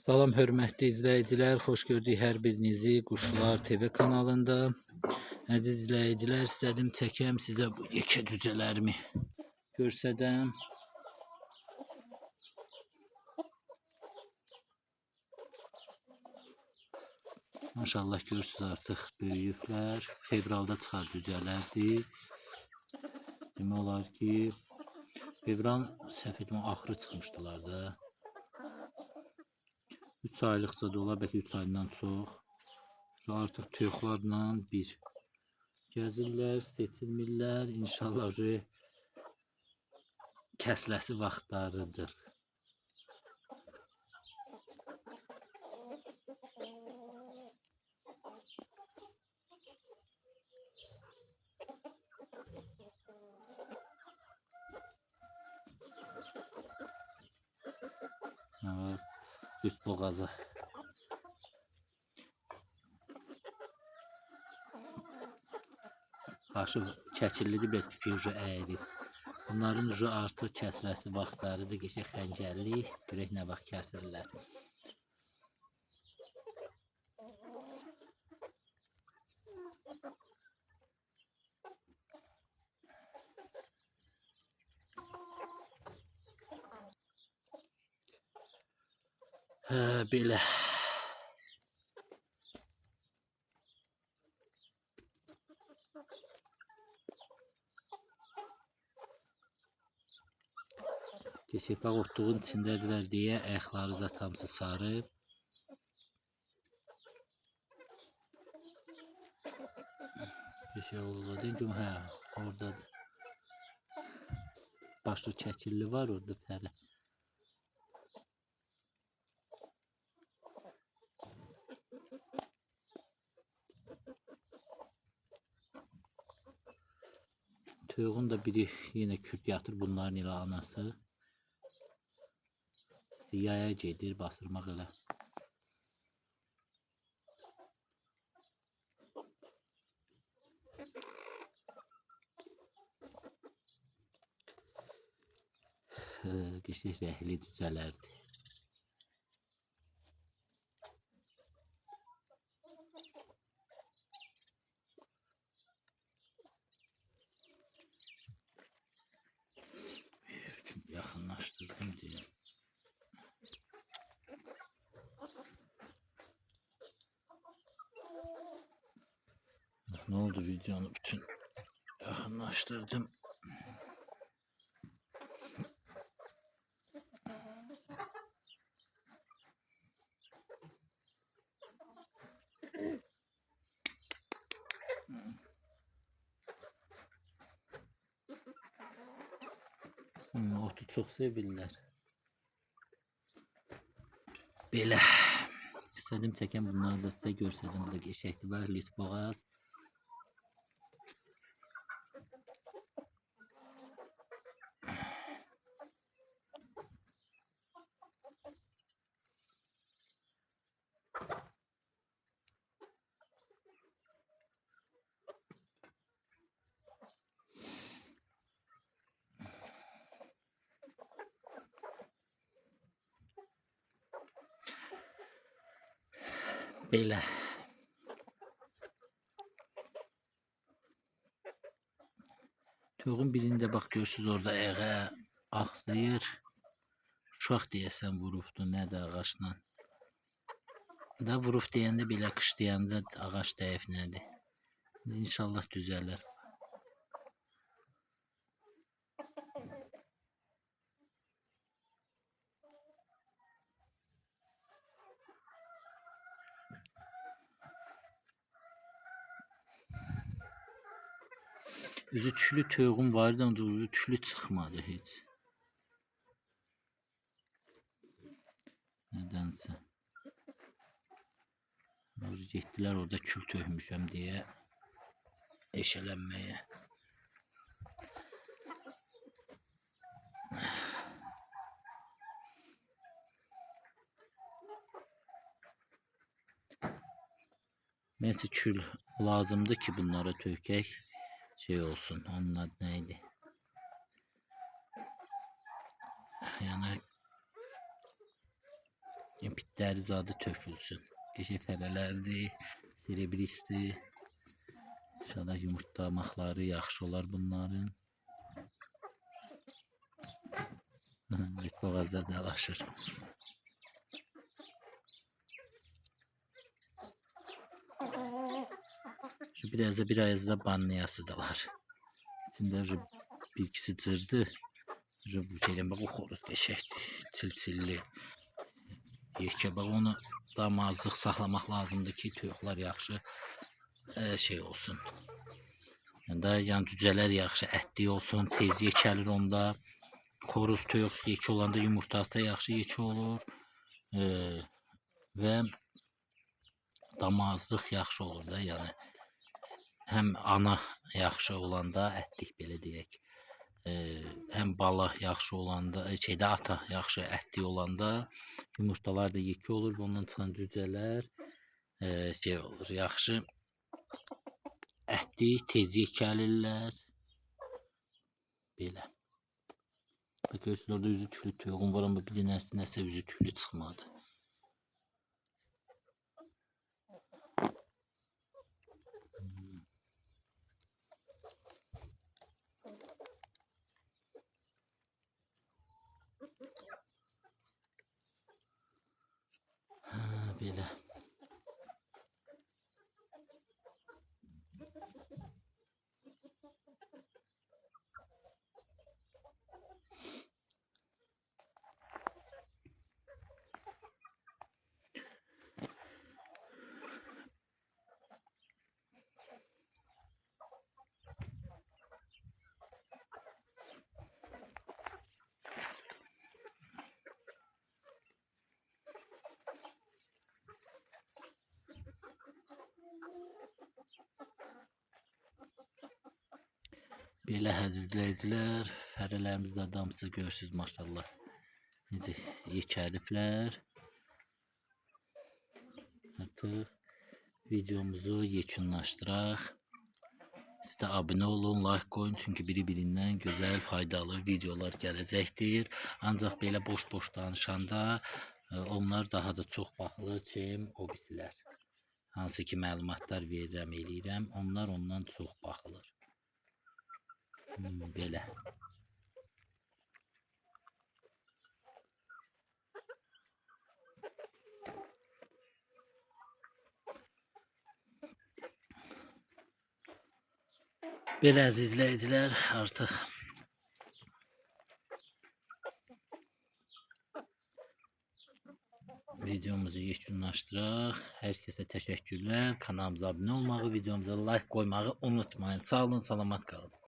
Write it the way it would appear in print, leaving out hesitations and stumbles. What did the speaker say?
Salam hörmətli izləyicilər, xoş gördük hər birinizi Quşlar TV kanalında. Əziz izləyicilər, istədim çəkəm sizə bu yekə cücələrimi göstərəm. Maşallah görürsüz artıq böyüyüblər. Fevralda çıxar cücələrdir. Demək olar ki, fevral səhv etmə axırı çıxmışdılar da. 3 aylıqca da olar, bəlkə 3 aydan çox. Artıq toyuqlarla bir gəzirlər, seçilmirlər. İnşallah kəsləsi vaxtlarıdır. Üç boğazı. Başı çəkillidir, bez pipi əyri. Bunların artıq kəsiləsi vaxtlarıdır, geçək xəncərlik. Görək nə vaxt kəsirlər. Belə. Keçək, bax, otluğun içindədirlər deyə ayaqları zat hamısı sarıb. Keçək, oğlu deyim, hə, oradadır. Başlı çəkilli var orada fərə. Toyuğun da biri yenə kürt yatır, bunların ilə anası. Yaya gedir, basırmaq elə. Geçək, rəhli cücələrdir. Yaxınlaşdırdım deyə. Ne oldu, videonu bütün yakınlaştırdım. Otu çok sevirlər. Belə. İstədim çəkəm, bunları da sizə görsədim. Bu da geçəkdir, var, litboğaz. Belə. Toyuğun birində bax görürsüz orada ayağa axlayır. Uşaq deyəsən vurubdu, nədir ağaçla. Da vurub deyəndə belə qışlayanda ağac dəyib nədir. İnşallah düzələr. Üzü tüklü toyuğum vardı, ancaq üzü tüklü çıxmadı heç. Nədənsə. Getdilər orada kül tökmüşəm deyə eşələnməyə. Məncə kül lazımdır ki, bunlara tökək. Şey olsun, onun adı neydi? Yani dəri zadı tökülsün. Qəşəng fərələrdir, serebrisdir. İnşallah yumurtlamaqları yaxşı olar bunların. Boğazlar dalaşır. Şu bir ayazda banlayasıdalar. İçinde bir ikisi cırdı. Bu şeyden bak, o xoruz qəşəkdir, çil-çilli. Yekə bak, onu damazlıq saxlamaq lazımdır ki, toyuqlar yaxşı şey olsun. Yəni da yan cücələr yaxşı ətli olsun, tez yekəlir onda. Xoruz toyuq yekə olanda yumurtası da yaxşı yekə olur. Və damazlıq yaxşı olur da, yəni. Həm ana yaxşı olanda, ətlik belə deyək. Həm bala yaxşı olanda, ata yaxşı ətli olanda yumurtalar da yekə olur. Ondan çıxan cücələr şey olur, yaxşı ətli, tez yekəlirlər. Belə. Görürsünüz, orada üzü tüklü toyuğum var, amma bir nəsə üzü tüklü çıxmadı. Belə. Belə əziz izləyicilər, fərələrimiz də adamsız görürsünüz, maşallah. Necə yekəliflər. Artıq videomuzu yekunlaşdıraq. Siz də abunə olun, like qoyun, çünki biri-birindən gözəl, faydalı videolar gələcəkdir. Ancaq belə boş-boş danışanda onlar daha da çox baxılır ki, o birisilər. Hansı ki məlumatlar verirəm, eləyirəm, onlar ondan çox baxılır. Belə. Belə əziz izləyicilər, artıq videomuzu yekunlaşdıraq. Hər kəsə təşəkkürlər. Kanalımıza abunə olmağı, videomuza like qoymağı unutmayın. Sağ olun, salamat qalın.